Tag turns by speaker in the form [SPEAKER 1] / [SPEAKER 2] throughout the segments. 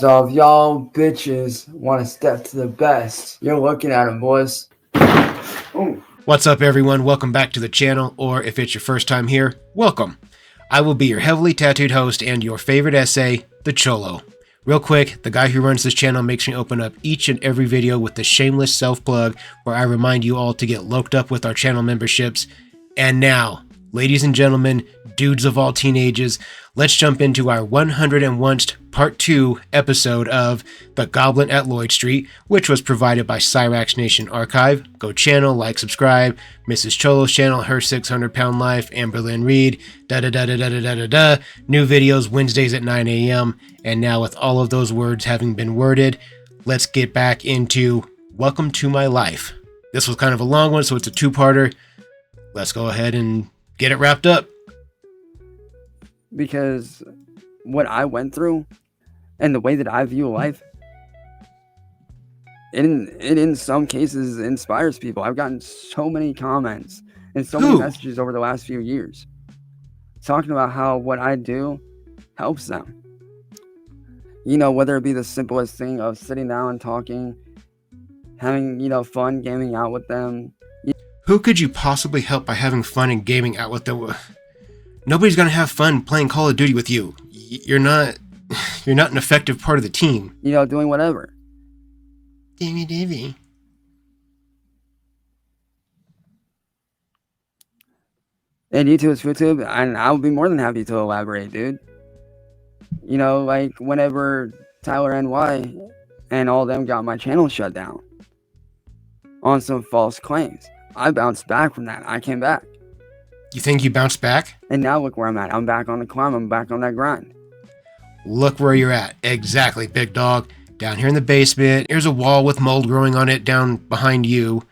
[SPEAKER 1] So if y'all bitches want to step to the best, you're looking at them, boys. Ooh.
[SPEAKER 2] What's up, everyone? Welcome back to the channel, or if it's your first time here, welcome. I will be your heavily tattooed host and your favorite essay, the Cholo. Real quick, the guy who runs this channel makes me open up each and every video with the shameless self-plug where I remind you all to get loked up with our channel memberships. And now, ladies and gentlemen, dudes of all teen ages, let's jump into our 101st Part 2 episode of The Goblin at Lloyd Street, which was provided by Cyraxx Nation Archive. Go channel, like, subscribe. Mrs. Cholo's channel, Her 600-Pound Life, Amberlynn Reed, da-da-da-da-da-da-da-da. New videos Wednesdays at 9 a.m. And now with all of those words having been worded, let's get back into Welcome to My Life. This was kind of a long one, so it's a two-parter. Let's go ahead and get it wrapped up.
[SPEAKER 1] Because what I went through and the way that I view life, it in some cases inspires people. I've gotten so many comments and so many messages over the last few years talking about how what I do helps them. You know, whether it be the simplest thing of sitting down and talking, having, you know, fun gaming out with them.
[SPEAKER 2] Who could you possibly help by having fun and gaming out with them? Nobody's gonna have fun playing Call of Duty with you. You're not an effective part of the team.
[SPEAKER 1] You know, doing whatever.
[SPEAKER 2] Davy.
[SPEAKER 1] And YouTube is YouTube, and I would be more than happy to elaborate, dude. You know, like whenever Tyler NY and all them got my channel shut down on some false claims, I bounced back from that. I came back.
[SPEAKER 2] You think you bounced back?
[SPEAKER 1] And now look where I'm at. I'm back on the climb. I'm back on that grind.
[SPEAKER 2] Look where you're at. Exactly, big dog. Down here in the basement. Here's a wall with mold growing on it down behind you.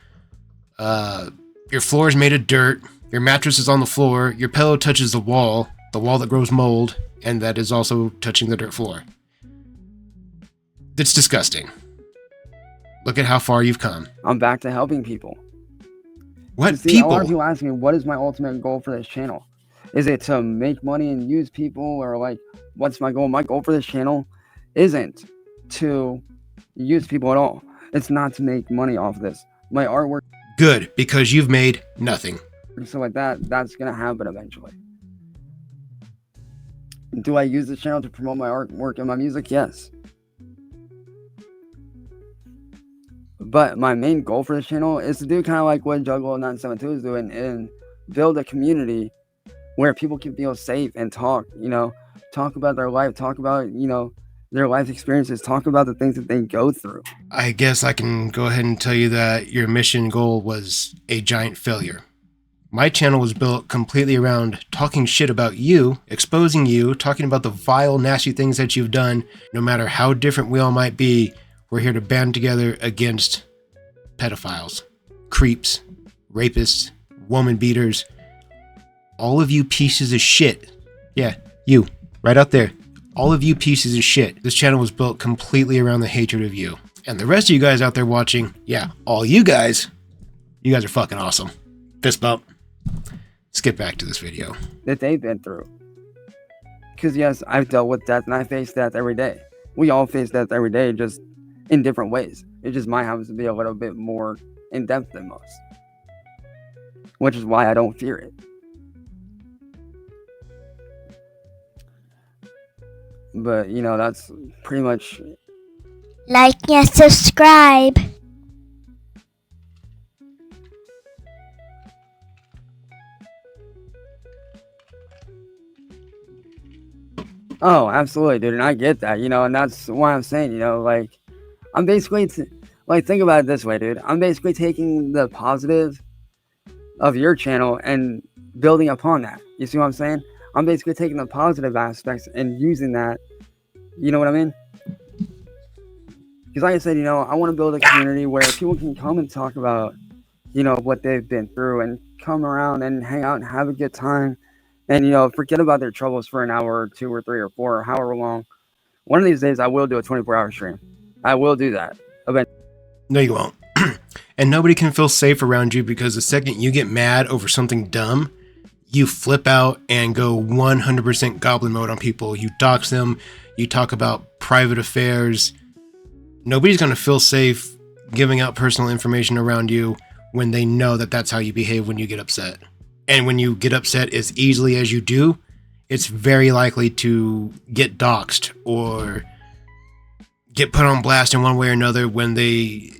[SPEAKER 2] Your floor is made of dirt. Your mattress is on the floor. Your pillow touches the wall that grows mold, and that is also touching the dirt floor. It's disgusting. Look at how far you've come.
[SPEAKER 1] I'm back to helping people.
[SPEAKER 2] What
[SPEAKER 1] people?
[SPEAKER 2] people?
[SPEAKER 1] A lot of people ask me, what is my ultimate goal for this channel? Is it to make money and use people, or like, what's my goal? My goal for this channel isn't to use people at all. It's not to make money off of this. My artwork.
[SPEAKER 2] Good, because you've made nothing.
[SPEAKER 1] So like that's gonna happen eventually. Do I use this channel to promote my artwork and my music? Yes. But my main goal for this channel is to do kind of like what Juggle 972 is doing and build a community where people can feel safe and talk about their life, talk about, you know, their life experiences, talk about the things that they go through.
[SPEAKER 2] I guess I can go ahead and tell you that your mission goal was a giant failure. My channel was built completely around talking shit about you, exposing you, talking about the vile, nasty things that you've done. No matter how different we all might be, we're here to band together against pedophiles, creeps, rapists, woman beaters, all of you pieces of shit. Yeah, you, right out there. All of you pieces of shit. This channel was built completely around the hatred of you. And the rest of you guys out there watching, yeah, all you guys are fucking awesome. Fist bump. Let's get back to this video.
[SPEAKER 1] That they've been through. Because yes, I've dealt with death and I face death every day. We all face death every day, just in different ways. It just might happen to be a little bit more in depth than most. Which is why I don't fear it. But, you know, that's pretty much...
[SPEAKER 3] Like and subscribe.
[SPEAKER 1] Oh, absolutely, dude. And I get that, you know, and that's why I'm saying, you know, like, I'm basically, think about it this way, dude. I'm basically taking the positive of your channel and building upon that. You see what I'm saying? I'm basically taking the positive aspects and using that. You know what I mean? Because like I said, you know, I want to build a community where people can come and talk about, you know, what they've been through and come around and hang out and have a good time. And, you know, forget about their troubles for an hour or 2 or 3 or 4 or however long. One of these days, I will do a 24-hour stream. I will do that eventually.
[SPEAKER 2] No, you won't. And nobody can feel safe around you because the second you get mad over something dumb, you flip out and go 100% goblin mode on people. You dox them. You talk about private affairs. Nobody's going to feel safe giving out personal information around you when they know that that's how you behave when you get upset. And when you get upset as easily as you do, it's very likely to get doxed or get put on blast in one way or another when they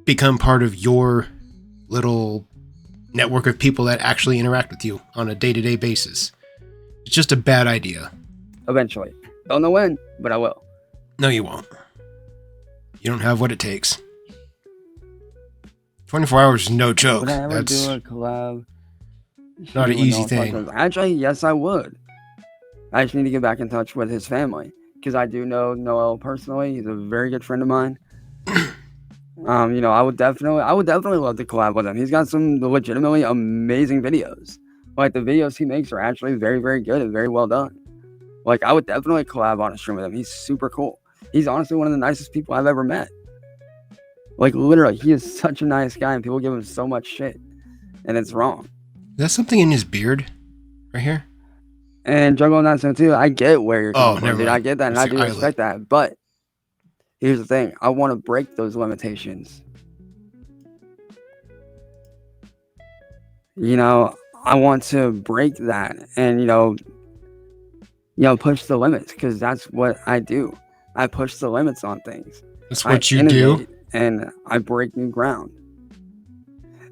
[SPEAKER 2] become part of your little network of people that actually interact with you on a day-to-day basis. It's just a bad idea.
[SPEAKER 1] Eventually. Don't know when, but I will.
[SPEAKER 2] No, you won't. You don't have what it takes. 24 hours is no joke.
[SPEAKER 1] Would I ever
[SPEAKER 2] That's
[SPEAKER 1] do a collab?
[SPEAKER 2] not an easy thing.
[SPEAKER 1] Actually, yes, I would. I just need to get back in touch with his family because I do know Noel personally. He's a very good friend of mine. I would definitely love to collab with him. He's got some legitimately amazing videos. Like the videos he makes are actually very, very good and very well done. Like I would definitely collab on a stream with him. He's super cool. He's honestly one of the nicest people I've ever met. Like literally, he is such a nice guy, and people give him so much shit, and it's wrong.
[SPEAKER 2] Is that something in his beard right here?
[SPEAKER 1] And Jungle Natsu too, I get where you're coming from, dude.
[SPEAKER 2] Mind.
[SPEAKER 1] I get that, and
[SPEAKER 2] It's
[SPEAKER 1] I do
[SPEAKER 2] the
[SPEAKER 1] respect that. But here's the thing: I want to break those limitations. I want to break that, and push the limits because that's what I do. I push the limits on things.
[SPEAKER 2] That's what you do.
[SPEAKER 1] And I break new ground.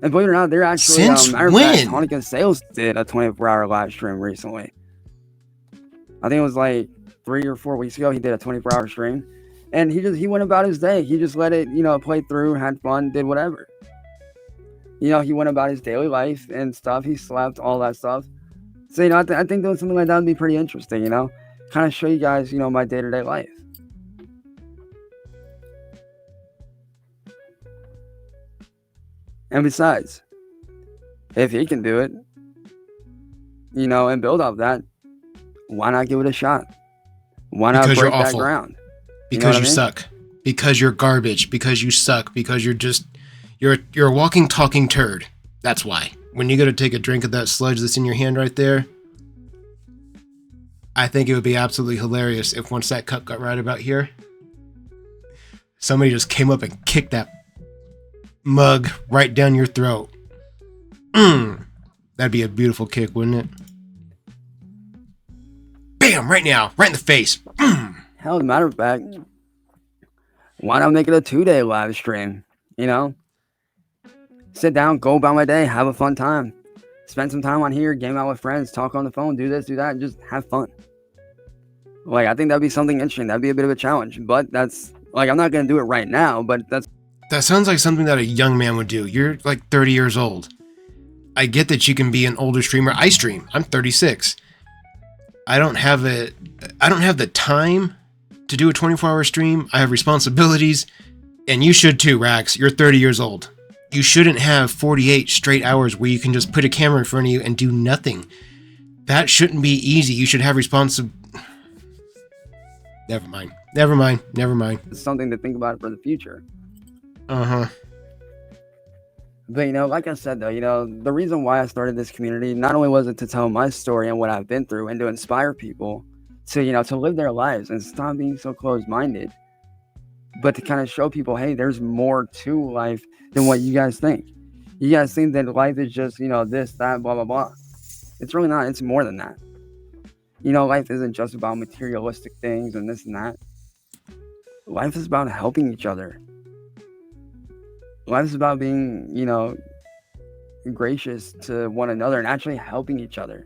[SPEAKER 1] And believe it or not, they're actually
[SPEAKER 2] Since
[SPEAKER 1] matter of
[SPEAKER 2] when?
[SPEAKER 1] fact, Hanukkah Sales did a 24-hour live stream recently. I think it was like 3 or 4 weeks ago. He did a 24-hour stream, and he went about his day. He just let it play through, had fun, did whatever. He went about his daily life and stuff. He slept, all that stuff. So I think doing something like that would be pretty interesting. Kind of show you guys my day-to-day life. And besides, if he can do it, and build off that, why not give it a shot? Why not
[SPEAKER 2] Because
[SPEAKER 1] break
[SPEAKER 2] you're
[SPEAKER 1] that
[SPEAKER 2] awful.
[SPEAKER 1] ground?
[SPEAKER 2] Because you suck. Because you're garbage. Because you suck. Because you're a walking, talking turd. That's why. When you go to take a drink of that sludge that's in your hand right there, I think it would be absolutely hilarious if once that cup got right about here, somebody just came up and kicked that mug right down your throat. That'd be a beautiful kick, wouldn't it? Bam! Right now, right in the face.
[SPEAKER 1] Hell, as a matter of fact, why not make it a 2-day live stream? Sit down, go about my day, have a fun time. Spend some time on here, game out with friends, talk on the phone, do this, do that, and just have fun. Like, I think that'd be something interesting. That'd be a bit of a challenge. But that's, like, I'm not going to do it right now, but
[SPEAKER 2] That sounds like something that a young man would do. You're like 30 years old. I get that you can be an older streamer. I stream. I'm 36. I don't have the time to do a 24-hour stream. I have responsibilities, and you should too, Rax. You're 30 years old. You shouldn't have 48 straight hours where you can just put a camera in front of you and do nothing. That shouldn't be easy. You should have Never mind.
[SPEAKER 1] it's something to think about for the future.
[SPEAKER 2] Uh-huh.
[SPEAKER 1] But, like I said, though, the reason why I started this community, not only was it to tell my story and what I've been through and to inspire people to, to live their lives and stop being so closed-minded, but to kind of show people, hey, there's more to life than what you guys think. You guys think that life is just, this, that, blah, blah, blah. It's really not. It's more than that. Life isn't just about materialistic things and this and that. Life is about helping each other. Life is about being, gracious to one another and actually helping each other.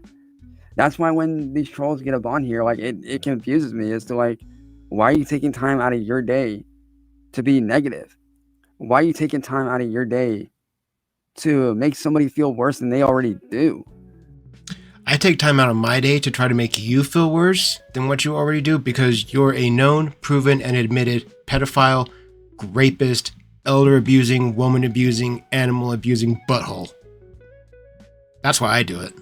[SPEAKER 1] That's why when these trolls get up on here, like, it confuses me as to, like, why are you taking time out of your day to be negative? Why are you taking time out of your day to make somebody feel worse than they already do?
[SPEAKER 2] I take time out of my day to try to make you feel worse than what you already do because you're a known, proven, and admitted pedophile, rapist, elder abusing, woman abusing, animal abusing butthole. That's why I do it.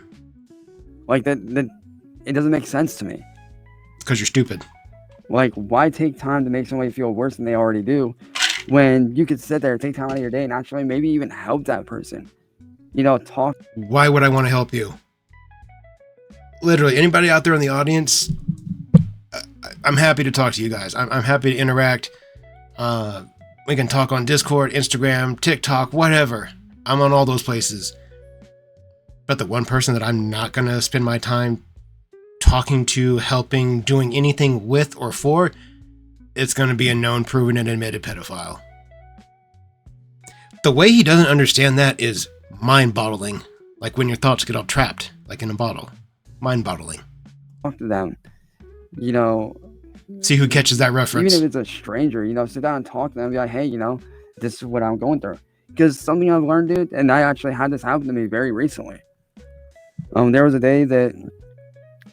[SPEAKER 1] Like, that it doesn't make sense to me.
[SPEAKER 2] Because you're stupid.
[SPEAKER 1] Like, why take time to make somebody feel worse than they already do when you could sit there, take time out of your day and actually maybe even help that person? Talk.
[SPEAKER 2] Why would I want to help you? literally anybody out there in the audience, I'm happy to talk to you guys. I'm happy to interact. We can talk on Discord, Instagram, TikTok, whatever. I'm on all those places. But the one person that I'm not going to spend my time talking to, helping, doing anything with or for, it's going to be a known, proven, and admitted pedophile. The way he doesn't understand that is mind-boggling. Like when your thoughts get all trapped, like in a bottle. Mind-boggling.
[SPEAKER 1] Talk to them. You know,
[SPEAKER 2] see who catches that reference.
[SPEAKER 1] Even if it's a stranger, you know, sit down and talk to them and be like, hey, you know, this is what I'm going through. Because something I've learned, dude, and I actually had this happen to me very recently. There was a day that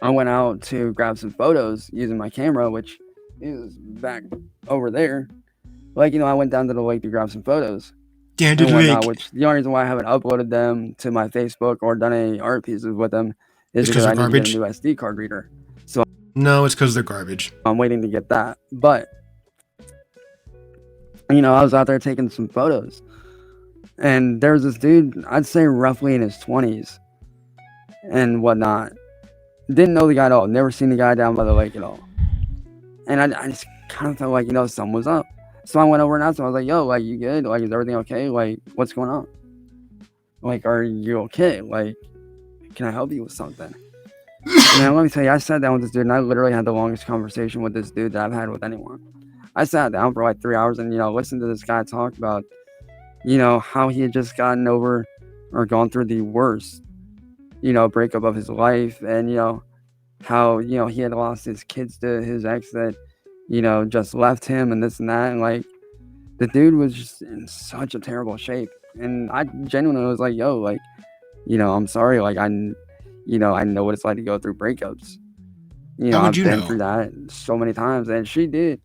[SPEAKER 1] I went out to grab some photos using my camera, which is back over there. Like, you know, I went down to the lake to grab some photos.
[SPEAKER 2] Down to the lake.
[SPEAKER 1] Which the only reason why I haven't uploaded them to my Facebook or done any art pieces with them is because I need to get a new SD card reader. So
[SPEAKER 2] no, it's because they're garbage.
[SPEAKER 1] I'm waiting to get that. But, you know, I was out there taking some photos. And there was this dude, I'd say roughly in his 20s and whatnot. Didn't know the guy at all. Never seen the guy down by the lake at all. And I just kind of felt like, you know, something was up. So I went over and asked him. I was like, yo, like, you good? Like, is everything okay? Like, what's going on? Like, are you okay? Like, can I help you with something? And let me tell you, I sat down with this dude, and I literally had the longest conversation with this dude that I've had with anyone. I sat down for like 3 hours and, you know, listened to this guy talk about, you know, how he had just gotten over or gone through the worst, you know, breakup of his life. And, you know, how, you know, he had lost his kids to his ex that, you know, just left him and this and that. And, like, the dude was just in such a terrible shape. And I genuinely was like, yo, like, you know, I'm sorry. Like, you know, I know what it's like to go through breakups. You know, I've been through that so many times, and she did.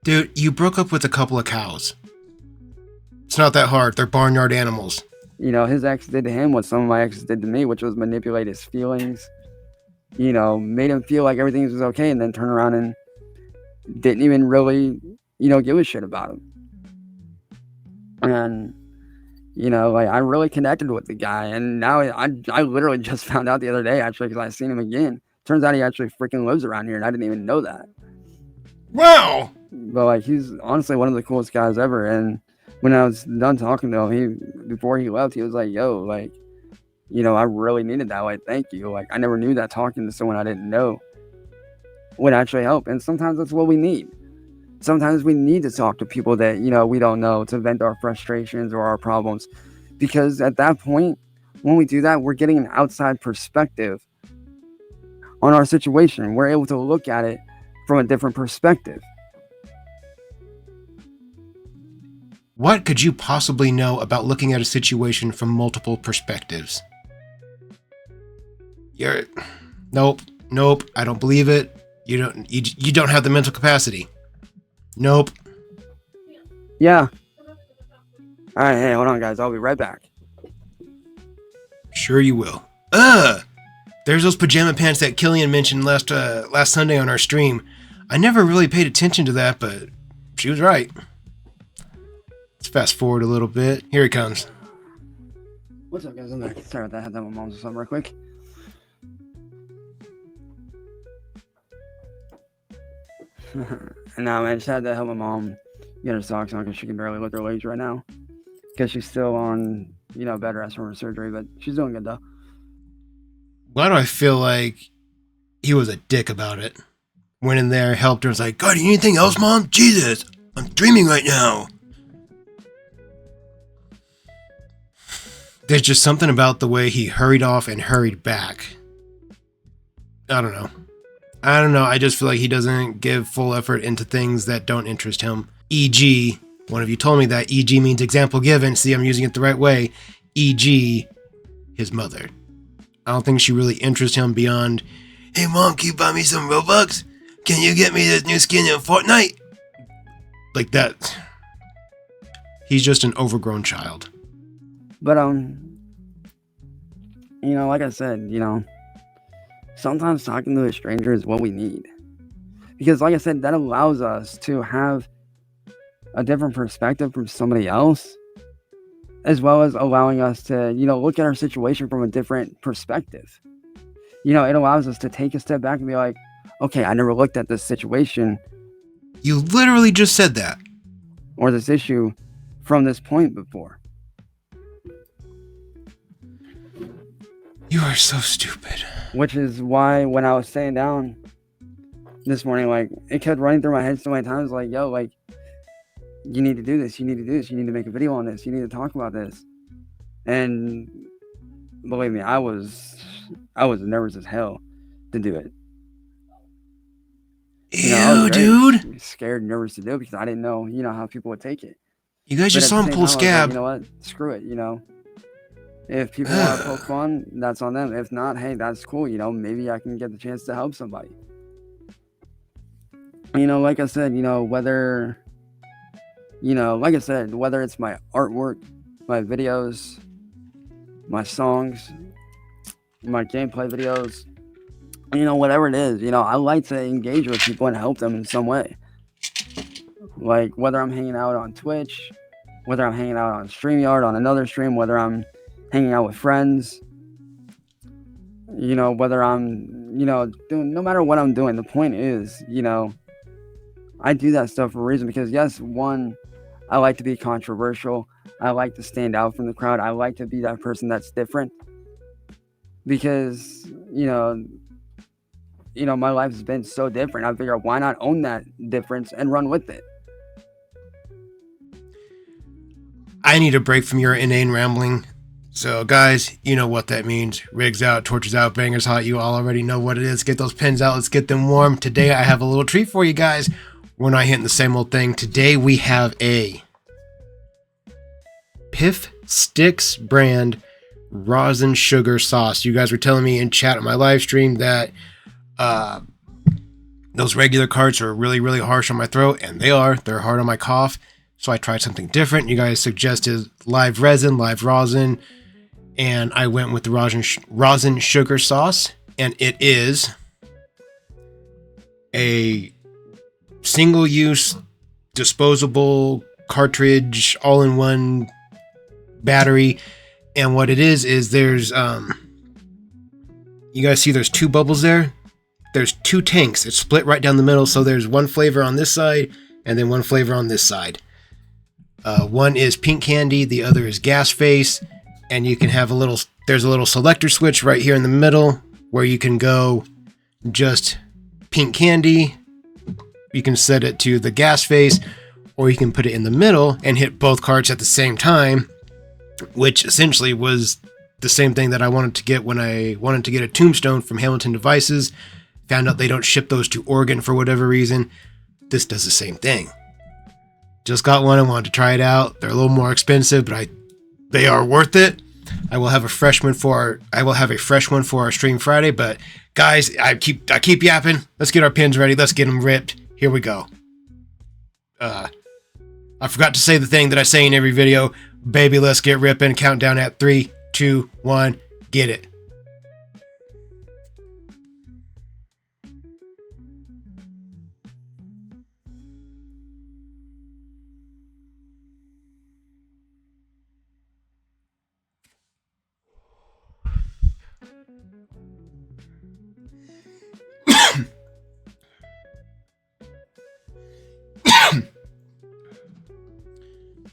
[SPEAKER 2] Dude, you broke up with a couple of cows. It's not that hard. They're barnyard animals.
[SPEAKER 1] You know, his ex did to him what some of my exes did to me, which was manipulate his feelings. You know, made him feel like everything was okay, and then turn around and didn't even really, you know, give a shit about him. And, you know, like, I really connected with the guy. And now I literally just found out the other day, actually, because I seen him again. Turns out he actually freaking lives around here, and I didn't even know that.
[SPEAKER 2] Wow!
[SPEAKER 1] But, like, he's honestly one of the coolest guys ever. And when I was done talking to him, before he left, he was like, yo, like, you know, I really needed that. Like, thank you. Like, I never knew that talking to someone I didn't know would actually help. And sometimes that's what we need. Sometimes we need to talk to people that, you know, we don't know, to vent our frustrations or our problems. Because at that point, when we do that, we're getting an outside perspective on our situation. We're able to look at it from a different perspective.
[SPEAKER 2] What could you possibly know about looking at a situation from multiple perspectives? Nope, I don't believe it. You don't have the mental capacity. Nope.
[SPEAKER 1] Yeah. All right, hey, hold on, guys. I'll be right back.
[SPEAKER 2] Sure you will. There's those pajama pants that Killian mentioned last Sunday on our stream. I never really paid attention to that, but she was right. Let's fast forward a little bit. Here he comes.
[SPEAKER 1] What's up, guys? I'm back. Sorry about that. I had that with my mom's or something real quick. And now, man, I just had to help my mom get her socks on because she can barely lift her legs right now. Because she's still on, you know, bed rest from her surgery, but she's doing good, though.
[SPEAKER 2] Why do I feel like he was a dick about it? Went in there, helped her, was like, God, you need anything else, Mom? Jesus, I'm dreaming right now. There's just something about the way he hurried off and hurried back. I don't know. I just feel like he doesn't give full effort into things that don't interest him. E.g., one of you told me that E.g. means example given. See, I'm using it the right way. E.g., his mother. I don't think she really interests him beyond, hey, Mom, can you buy me some Robux? Can you get me this new skin in Fortnite? Like that. He's just an overgrown child.
[SPEAKER 1] But, you know, like I said, you know, sometimes talking to a stranger is what we need. Because, like I said, that allows us to have a different perspective from somebody else, as well as allowing us to, you know, look at our situation from a different perspective. it allows us to take a step back and be like, okay, I never looked at this situation.
[SPEAKER 2] You literally just said that.
[SPEAKER 1] Or this issue from this point before.
[SPEAKER 2] You are so stupid.
[SPEAKER 1] Which is why when I was staying down this morning, like, it kept running through my head so many times, like, yo, like, you need to do this, you need to do this, you need to make a video on this, you need to talk about this. And believe me, I was nervous as hell to do it. I was
[SPEAKER 2] dude.
[SPEAKER 1] Scared and nervous to do it because I didn't know, how people would take it.
[SPEAKER 2] You guys just saw him pull scab.
[SPEAKER 1] Like, you know what? Screw it, If people want to poke fun, that's on them. If not, hey, that's cool. Maybe I can get the chance to help somebody. Like I said, whether it's my artwork, my videos, my songs, my gameplay videos, whatever it is, I like to engage with people and help them in some way. Like, whether I'm hanging out on Twitch, whether I'm hanging out on StreamYard, on another stream, whether I'm hanging out with friends, whether I'm, doing, no matter what I'm doing, the point is, I do that stuff for a reason because, yes, one, I like to be controversial. I like to stand out from the crowd. I like to be that person that's different because, my life has been so different. I figure, why not own that difference and run with it?
[SPEAKER 2] I need a break from your inane rambling. So, guys, you know what that means. Rigs out, torches out, bangers hot. You all already know what it is. Get those pins out. Let's get them warm. Today, I have a little treat for you guys. We're not hitting the same old thing. Today, we have a Piff Sticks brand rosin sugar sauce. You guys were telling me in chat on my live stream that those regular carts are really, really harsh on my throat, and they are. They're hard on my cough. So I tried something different. You guys suggested live rosin, and I went with the rosin sugar sauce, and it is a single-use disposable cartridge, all-in-one battery. And what it is there's you guys see there's two bubbles there. There's two tanks. It's split right down the middle, so there's one flavor on this side and then one flavor on this side. One is pink candy, the other is gas face, and you can have there's a little selector switch right here in the middle where you can go just pink candy. You can set it to the gas face, or you can put it in the middle and hit both cards at the same time, which essentially was the same thing that I wanted to get when I wanted to get a tombstone from Hamilton Devices. Found out they don't ship those to Oregon for whatever reason. This does the same thing. Just got one. I wanted to try it out. They're a little more expensive, but they are worth it. I will have a fresh one for our stream Friday. But guys, I keep yapping. Let's get our pins ready. Let's get them ripped. Here we go. I forgot to say the thing that I say in every video. Baby, let's get ripping. Countdown at 3, 2, 1. Get it.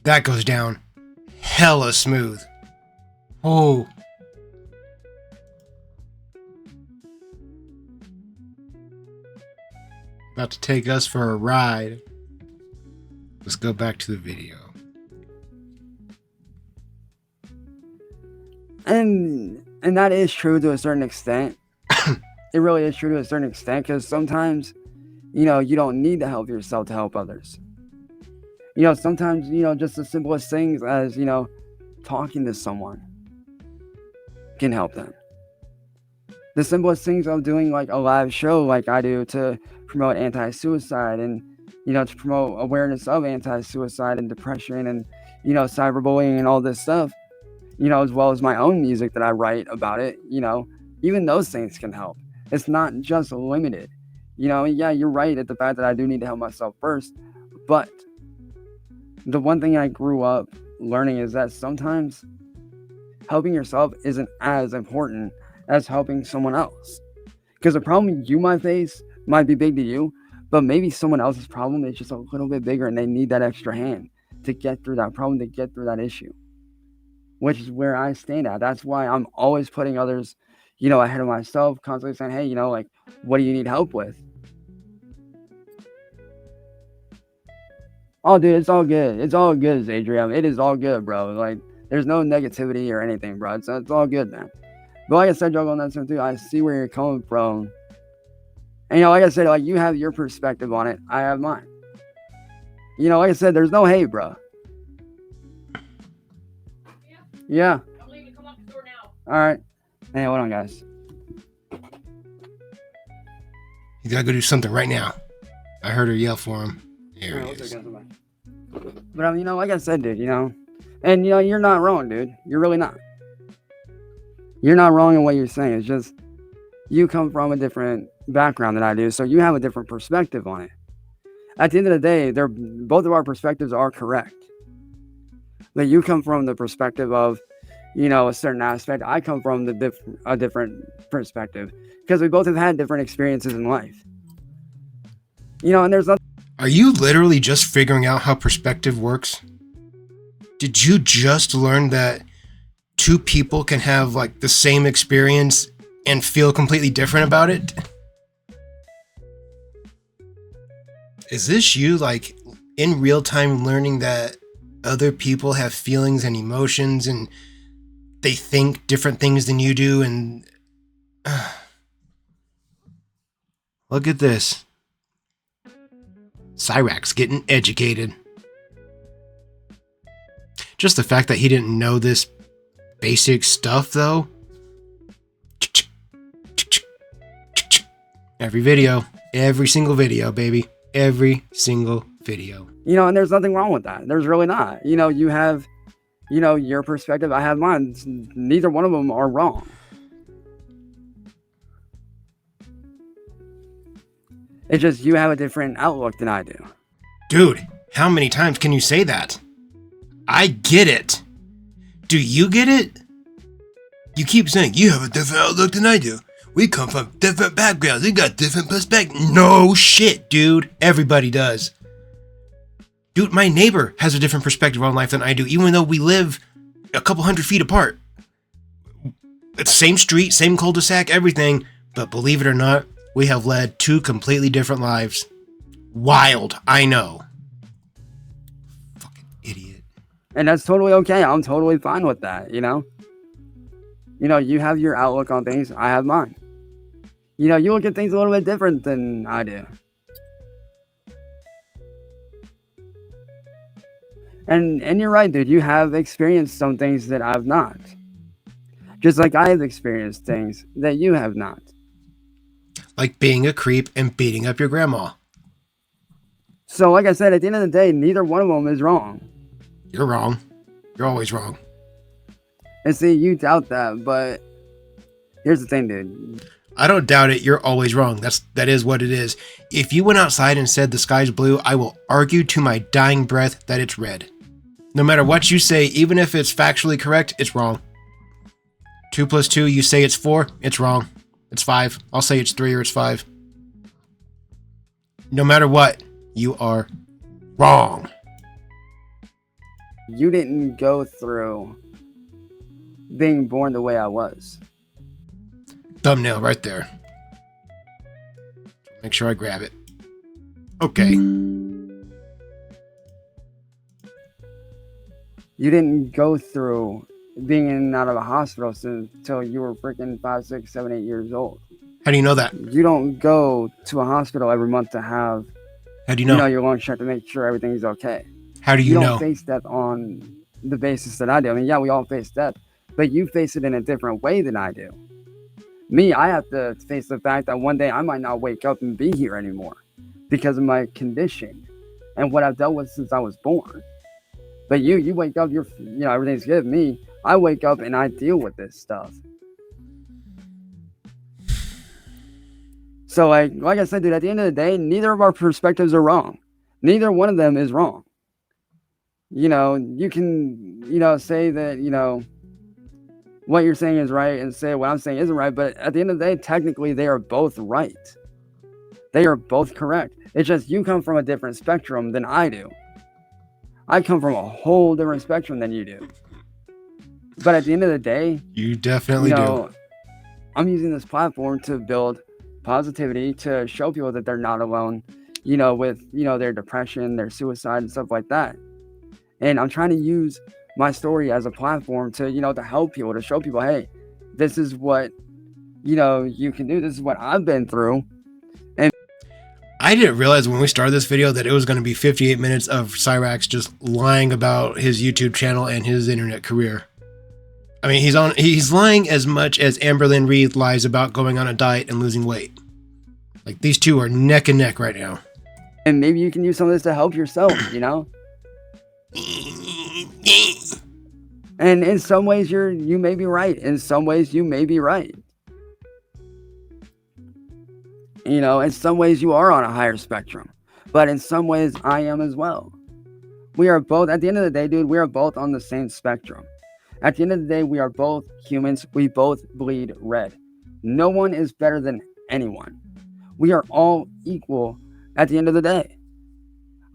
[SPEAKER 2] That goes down hella smooth. Oh. About to take us for a ride. Let's go back to the video.
[SPEAKER 1] And that is true to a certain extent. It really is true to a certain extent, because sometimes, you don't need to help yourself to help others. Sometimes, just the simplest things as, talking to someone can help them. The simplest things of doing like a live show like I do to promote anti-suicide and, to promote awareness of anti-suicide and depression and, cyberbullying and all this stuff, as well as my own music that I write about it, even those things can help. It's not just limited. Yeah, you're right at the fact that I do need to help myself first, but the one thing I grew up learning is that sometimes helping yourself isn't as important as helping someone else. Because the problem you might face might be big to you, but maybe someone else's problem is just a little bit bigger and they need that extra hand to get through that problem, to get through that issue. Which is where I stand at. That's why I'm always putting others, ahead of myself, constantly saying, hey, like, what do you need help with? Oh, dude, it's all good. It's all good, Adrian. It is all good, bro. Like, there's no negativity or anything, bro. It's all good, man. But like I said, Juggle, on that stuff too, I see where you're coming from. And, like I said, like, you have your perspective on it. I have mine. Like I said, there's no hate, bro. Yeah.
[SPEAKER 4] I'm leaving. Come out the door now.
[SPEAKER 1] All right. Hey, hold on, guys.
[SPEAKER 2] You gotta go do something right now. I heard her yell for him. There he is.
[SPEAKER 1] But like I said, dude, and you're not wrong, dude. You're really not. You're not wrong in what you're saying. It's just you come from a different background than I do, so you have a different perspective on it. At the end of the day, both of our perspectives are correct. But you come from the perspective of, a certain aspect. I come from a different perspective because we both have had different experiences in life. And there's nothing.
[SPEAKER 2] Are you literally just figuring out how perspective works? Did you just learn that two people can have like the same experience and feel completely different about it? Is this you like in real time learning that other people have feelings and emotions and they think different things than you do? And look at this. Cyraxx getting educated. Just the fact that he didn't know this basic stuff though. Every video, every single video, baby. Every single video.
[SPEAKER 1] And there's nothing wrong with that. There's really not. You have, your perspective. I have mine. Neither one of them are wrong. It's just you have a different outlook than I do.
[SPEAKER 2] Dude, how many times can you say that? I get it. Do you get it? You keep saying, you have a different outlook than I do. We come from different backgrounds. We got different perspectives. No shit, dude. Everybody does. Dude, my neighbor has a different perspective on life than I do, even though we live a couple 100 feet apart. It's same street, same cul-de-sac, everything. But believe it or not, we have led two completely different lives. Wild, I know. Fucking idiot.
[SPEAKER 1] And that's totally okay. I'm totally fine with that, you have your outlook on things. I have mine. You look at things a little bit different than I do. And you're right, dude. You have experienced some things that I've not. Just like I have experienced things that you have not.
[SPEAKER 2] Like being a creep and beating up your grandma.
[SPEAKER 1] So, like I said, at the end of the day, neither one of them is wrong.
[SPEAKER 2] You're wrong. You're always wrong.
[SPEAKER 1] And see, you doubt that, but here's the thing, dude.
[SPEAKER 2] I don't doubt it. You're always wrong. That is what it is. If you went outside and said the sky's blue, I will argue to my dying breath that it's red. No matter what you say, even if it's factually correct, it's wrong. 2 + 2, you say it's 4, it's wrong. It's 5. I'll say it's 3 or it's 5. No matter what, you are wrong.
[SPEAKER 1] You didn't go through being born the way I was.
[SPEAKER 2] Thumbnail right there. Make sure I grab it. Okay.
[SPEAKER 1] You didn't go through being in and out of a hospital until you were freaking 5, 6, 7, 8 years old.
[SPEAKER 2] How do you know that?
[SPEAKER 1] You don't go to a hospital every month to have,
[SPEAKER 2] How do you know?
[SPEAKER 1] Your lung check to make sure everything's okay.
[SPEAKER 2] How do you know?
[SPEAKER 1] You don't face death on the basis that I do. I mean, yeah, we all face death, but you face it in a different way than I do. Me, I have to face the fact that one day I might not wake up and be here anymore because of my condition and what I've dealt with since I was born. But you wake up, everything's good. Me, I wake up and I deal with this stuff. So like I said, dude, at the end of the day, neither of our perspectives are wrong. Neither one of them is wrong. You can, say that, what you're saying is right and say what I'm saying isn't right, but at the end of the day, technically they are both right. They are both correct. It's just you come from a different spectrum than I do. I come from a whole different spectrum than you do. But at the end of the day,
[SPEAKER 2] you definitely do.
[SPEAKER 1] I'm using this platform to build positivity, to show people that they're not alone, with, their depression, their suicide and stuff like that. And I'm trying to use my story as a platform to, to help people, to show people, hey, this is what, you can do. This is what I've been through. And
[SPEAKER 2] I didn't realize when we started this video that it was going to be 58 minutes of Cyraxx just lying about his YouTube channel and his internet career. I mean, he's lying as much as Amberlynn Reed lies about going on a diet and losing weight. Like, these two are neck and neck right now.
[SPEAKER 1] And maybe you can use some of this to help yourself, And in some ways you may be right. In some ways you may be right. In some ways you are on a higher spectrum. But in some ways I am as well. We are both, at the end of the day, dude, we are both on the same spectrum. At the end of the day, we are both humans. We both bleed red. No one is better than anyone. We are all equal at the end of the day.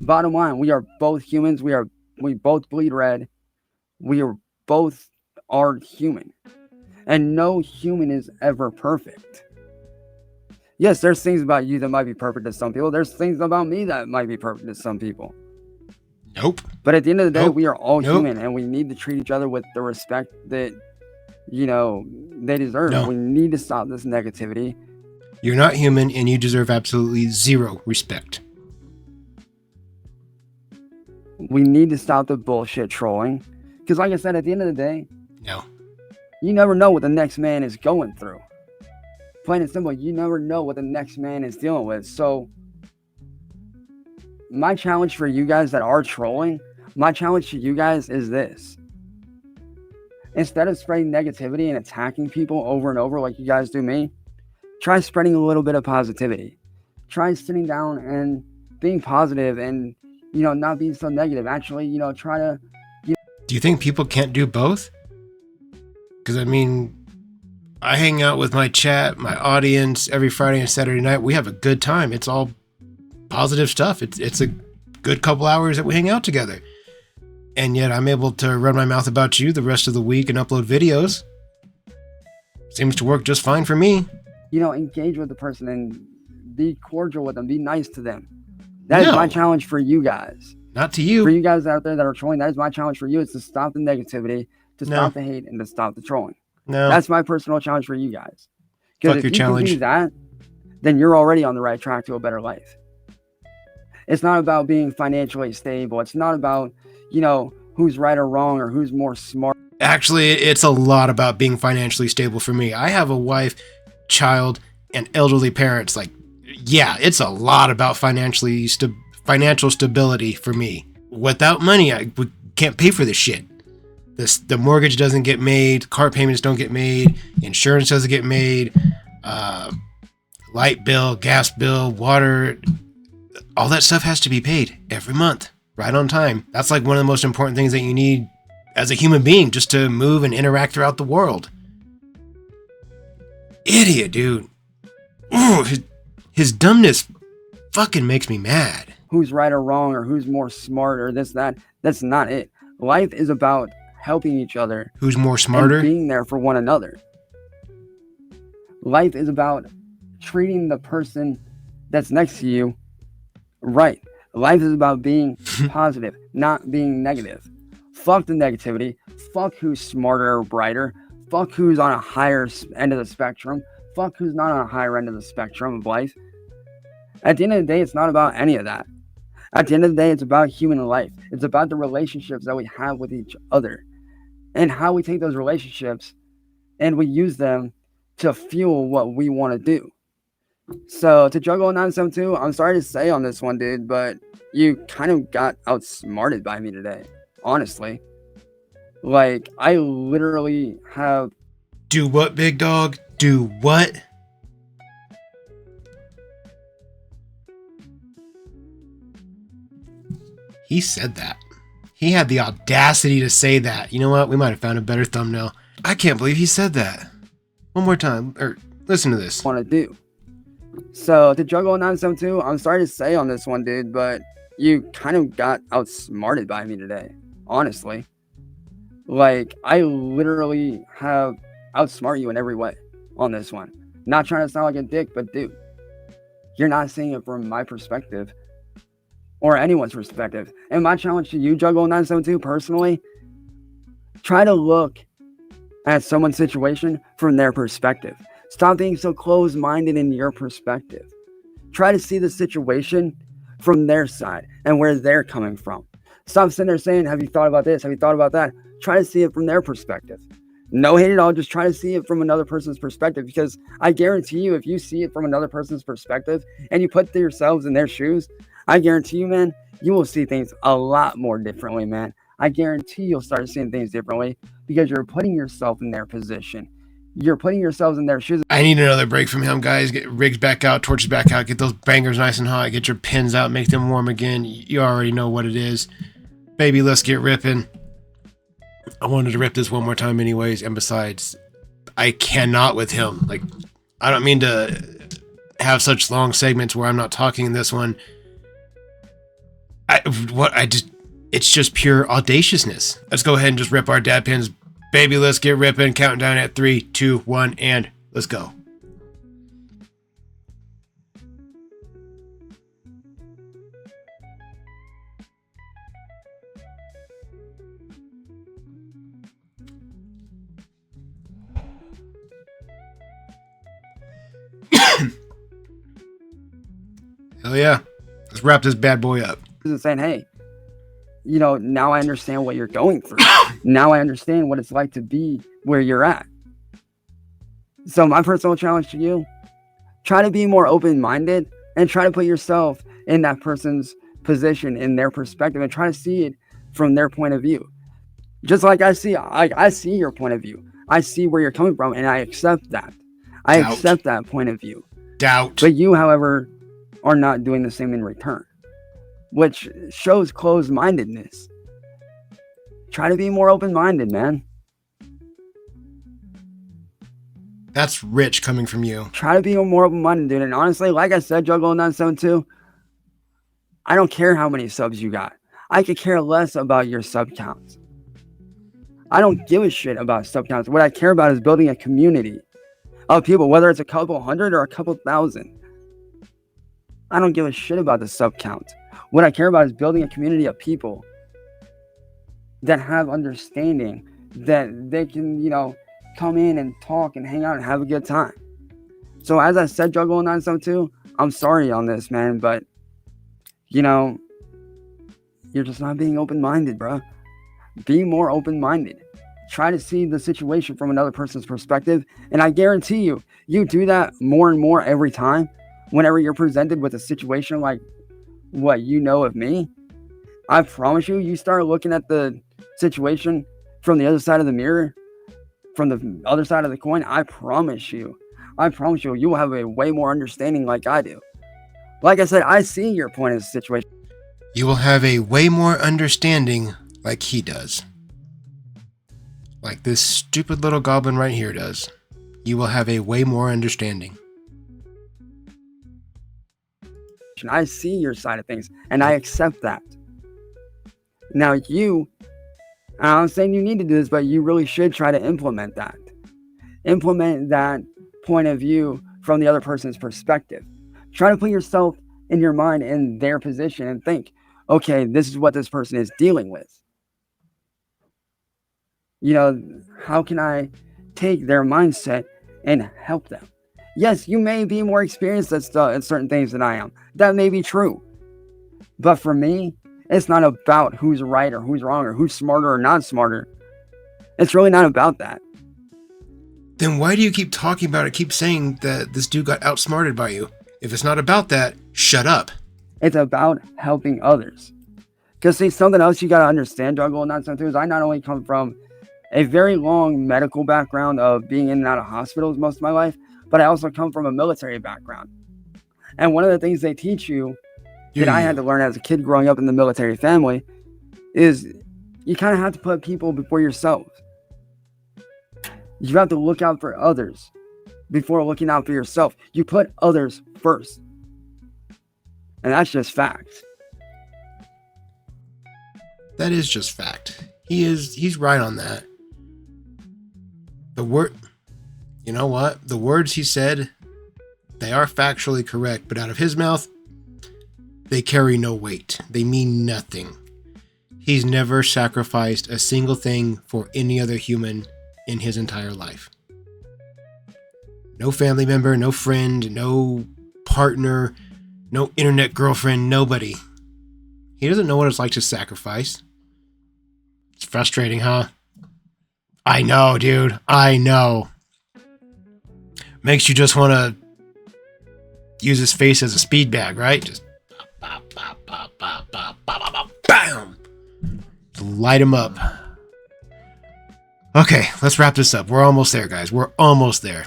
[SPEAKER 1] Bottom line, we are both humans. We both bleed red. We are both human. And no human is ever perfect. Yes, there's things about you that might be perfect to some people. There's things about me that might be perfect to some people.
[SPEAKER 2] Nope.
[SPEAKER 1] But at the end of the day, we are all human, and we need to treat each other with the respect that, they deserve.
[SPEAKER 2] No.
[SPEAKER 1] We need to stop this negativity.
[SPEAKER 2] You're not human, and you deserve absolutely zero respect.
[SPEAKER 1] We need to stop the bullshit trolling. Because like I said, at the end of the day,
[SPEAKER 2] no,
[SPEAKER 1] you never know what the next man is going through. Plain and simple, you never know what the next man is dealing with. So my challenge for you guys that are trolling, my challenge to you guys is this. Instead of spreading negativity and attacking people over and over like you guys do me, try spreading a little bit of positivity. Try sitting down and being positive and, not being so negative. Actually, try to...
[SPEAKER 2] Do you think people can't do both? Because, I mean, I hang out with my chat, my audience, every Friday and Saturday night. We have a good time. It's all positive stuff. It's a good couple hours that we hang out together. And yet I'm able to run my mouth about you the rest of the week and upload videos. Seems to work just fine for me.
[SPEAKER 1] Engage with the person and be cordial with them. Be nice to them. That is my challenge for you guys.
[SPEAKER 2] Not to you.
[SPEAKER 1] For you guys out there that are trolling, that is my challenge for you. Is to stop the negativity, to stop the hate, and to stop the trolling.
[SPEAKER 2] No.
[SPEAKER 1] That's my personal challenge for you guys.
[SPEAKER 2] Fuck
[SPEAKER 1] Because
[SPEAKER 2] your
[SPEAKER 1] if you
[SPEAKER 2] challenge.
[SPEAKER 1] can do that, then you're already on the right track to a better life. It's not about being financially stable. It's not about, who's right or wrong or who's more smart.
[SPEAKER 2] Actually, it's a lot about being financially stable for me. I have a wife, child, and elderly parents. Like, yeah, it's a lot about financial stability for me. Without money, we can't pay for this shit. The mortgage doesn't get made, car payments don't get made, insurance doesn't get made, light bill, gas bill, water, all that stuff has to be paid every month, right on time. That's like one of the most important things that you need as a human being, just to move and interact throughout the world. Idiot, dude. Ooh, his dumbness fucking makes me mad.
[SPEAKER 1] Who's right or wrong or who's more smart or this, that. That's not it. Life is about helping each other.
[SPEAKER 2] Who's more smarter?
[SPEAKER 1] And being there for one another. Life is about treating the person that's next to you right. Life is about being positive, not being negative. Fuck the negativity. Fuck who's smarter or brighter. Fuck who's on a higher end of the spectrum. Fuck who's not on a higher end of the spectrum of life. At the end of the day, it's not about any of that. At the end of the day, it's about human life. It's about the relationships that we have with each other and how we take those relationships and we use them to fuel what we want to do. So to Juggle 972, I'm sorry to say on this one, dude, but you kind of got outsmarted by me today, honestly. Like, I literally have...
[SPEAKER 2] Do what, big dog? Do what? He said that. He had the audacity to say that. You know what? We might have found a better thumbnail. I can't believe he said that. One more time, or listen to this.
[SPEAKER 1] Want to do. So to juggle a 972, I'm sorry to say on this one, dude, but you kind of got outsmarted by me today, honestly. Like, I literally have outsmart you in every way on this one. Not trying to sound like a dick, but dude, you're not seeing it from my perspective or anyone's perspective. And my challenge to you, Juggle 972, personally, try to look at someone's situation from their perspective. Stop being so closed-minded in your perspective. Try to see the situation from their side and where they're coming from. Stop sitting there saying, have you thought about this? Have you thought about that? Try to see it from their perspective. No hate at all. Just try to see it from another person's perspective, because I guarantee you, if you see it from another person's perspective and you put yourselves in their shoes, I guarantee you, man, you will see things a lot more differently, man. I guarantee you'll start seeing things differently because you're putting yourself in their position. You're putting yourselves in their shoes.
[SPEAKER 2] I need another break from him, guys. Get rigs back out, torches back out, get those bangers nice and hot, get your pins out, make them warm again. You already know what it is. Baby, let's get ripping. I wanted to rip this one more time anyways, and besides, I cannot with him. Like, I don't mean to have such long segments where I'm not talking in this one. It's just pure audaciousness. Let's go ahead and just rip our dad pins. Baby, let's get ripping. Counting down at 3, 2, 1, and let's go. Hell yeah. Let's wrap this bad boy up.
[SPEAKER 1] Saying, hey, you know, now I understand what you're going through. Now I understand what it's like to be where you're at. So my personal challenge to you, try to be more open-minded and try to put yourself in that person's position, in their perspective, and try to see it from their point of view. Just like I see your point of view. I see where you're coming from, and I accept that. I accept that point of view.
[SPEAKER 2] Doubt.
[SPEAKER 1] But you, however, are not doing the same in return, which shows closed-mindedness. Try to be more open-minded, man.
[SPEAKER 2] That's rich coming from you.
[SPEAKER 1] Try to be more open-minded, dude. And honestly, like I said, Juggle 972, I don't care how many subs you got. I could care less about your sub counts. I don't give a shit about sub counts. What I care about is building a community of people, whether it's a couple hundred or a couple thousand. I don't give a shit about the sub count. What I care about is building a community of people that have understanding, that they can, you know, come in and talk and hang out and have a good time. So as I said, Juggle 972, I'm sorry on this, man, but, you know, you're just not being open-minded, bro. Be more open-minded. Try to see the situation from another person's perspective, and I guarantee you, you do that more and more every time. Whenever you're presented with a situation like what you know of me, I promise you, you start looking at the situation from the other side of the mirror, from the other side of the coin. I promise you, you will have a way more understanding like I do. Like I said, I see your point of the situation.
[SPEAKER 2] You will have a way more understanding like he does. Like this stupid little goblin right here does. You will have a way more understanding.
[SPEAKER 1] I see your side of things, and I accept that. Now you, I'm not saying you need to do this, but you really should try to implement that. Implement that point of view from the other person's perspective. Try to put yourself in your mind in their position and think, okay, this is what this person is dealing with. You know, how can I take their mindset and help them? Yes, you may be more experienced at certain things than I am. That may be true. But for me, it's not about who's right or who's wrong or who's smarter or not smarter. It's really not about that.
[SPEAKER 2] Then why do you keep talking about it, keep saying that this dude got outsmarted by you? If it's not about that, shut up.
[SPEAKER 1] It's about helping others. Because see, something else you got to understand, Juggle 972, is I not only come from a very long medical background of being in and out of hospitals most of my life, but I also come from a military background. And one of the things they teach you that I had to learn as a kid growing up in the military family is you kind of have to put people before yourself. You have to look out for others before looking out for yourself. You put others first. And that's just fact.
[SPEAKER 2] That is just fact. He's right on that. You know what? The words he said, they are factually correct, but out of his mouth, they carry no weight. They mean nothing. He's never sacrificed a single thing for any other human in his entire life. No family member, no friend, no partner, no internet girlfriend, nobody. He doesn't know what it's like to sacrifice. It's frustrating, huh? I know, dude. I know. Makes you just want to use his face as a speed bag, right? Just bam! Light him up. Okay, let's wrap this up. We're almost there, guys. We're almost there.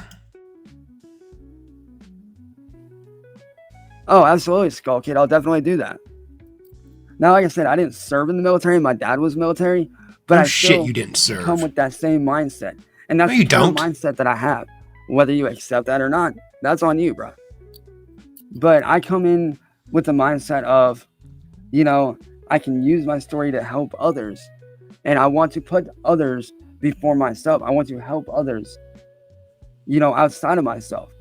[SPEAKER 1] Oh, absolutely, Skull Kid. I'll definitely do that. Now, like I said, I didn't serve in the military. My dad was military. But I still
[SPEAKER 2] you didn't serve.
[SPEAKER 1] Come with that same mindset. And that's the kind of mindset that I have. Whether you accept that or not, that's on you, bro. But I come in with the mindset of, you know, I can use my story to help others. And I want to put others before myself. I want to help others, you know, outside of myself.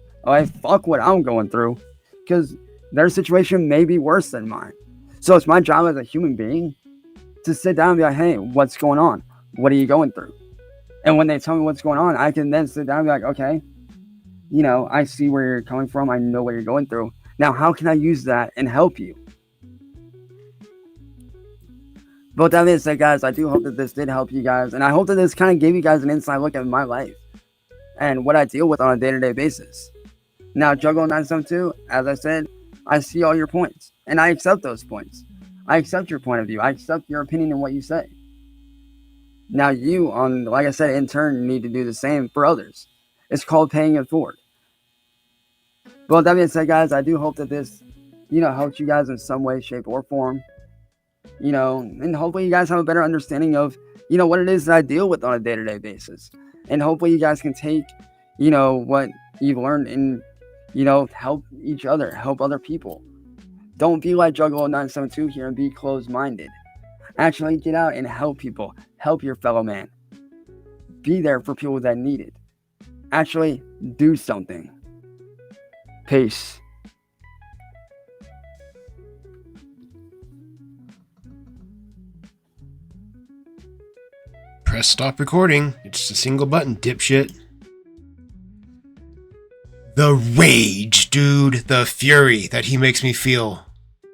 [SPEAKER 1] Fuck what I'm going through. Because their situation may be worse than mine. So it's my job as a human being to sit down and be like, hey, what's going on? What are you going through? And when they tell me what's going on, I can then sit down and be like, okay, you know, I see where you're coming from. I know what you're going through. Now, how can I use that and help you? But with that being said, guys, I do hope that this did help you guys. And I hope that this kind of gave you guys an inside look at my life and what I deal with on a day-to-day basis. Now, Juggle 972, as I said, I see all your points. And I accept those points. I accept your point of view. I accept your opinion and what you say. Now you, like I said, in turn, need to do the same for others. It's called paying it forward. But with that being said, guys, I do hope that this, you know, helps you guys in some way, shape, or form. You know, and hopefully you guys have a better understanding of, you know, what it is that I deal with on a day-to-day basis. And hopefully you guys can take, you know, what you've learned and, you know, help each other, help other people. Don't be like Juggle 972 here and be closed-minded. Actually get out and help people. Help your fellow man. Be there for people that need it. Actually do something. Peace.
[SPEAKER 2] Press stop recording. It's a single button, dipshit. The rage, dude. The fury that he makes me feel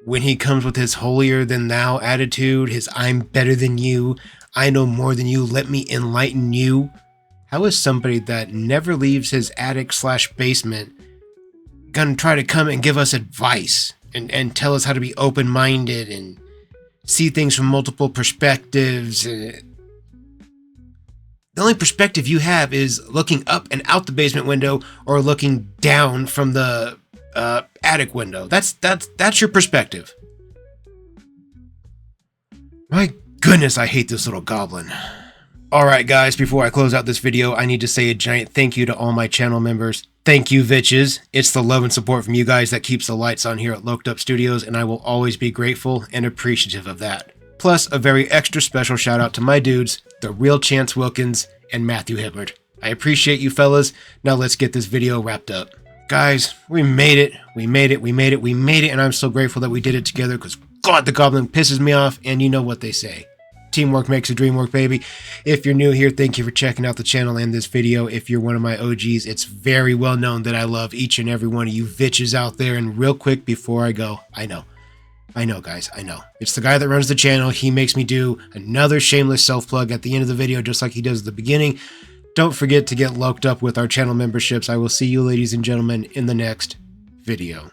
[SPEAKER 2] when he comes with his holier-than-thou attitude, his I'm better than you, I know more than you, let me enlighten you. How is somebody that never leaves his attic/basement gonna try to come and give us advice and tell us how to be open-minded and see things from multiple perspectives? The only perspective you have is looking up and out the basement window or looking down from the attic window. That's your perspective. My goodness, I hate this little goblin. Alright guys, before I close out this video, I need to say a giant thank you to all my channel members. Thank you, Vitches. It's the love and support from you guys that keeps the lights on here at Loked Up Studios, and I will always be grateful and appreciative of that. Plus, a very extra special shout out to my dudes, the real Chance Wilkins and Matthew Hibbard. I appreciate you fellas. Now let's get this video wrapped up. Guys, we made it. We made it. We made it. We made it. And I'm so grateful that we did it together because, God, the goblin pisses me off. And you know what they say. Teamwork makes the dream work, baby. If you're new here, thank you for checking out the channel and this video. If you're one of my OGs, it's very well known that I love each and every one of you Vitches out there. And real quick before I go, I know, guys, I know. It's the guy that runs the channel. He makes me do another shameless self-plug at the end of the video, just like he does at the beginning. Don't forget to get loked up with our channel memberships. I will see you, ladies and gentlemen, in the next video.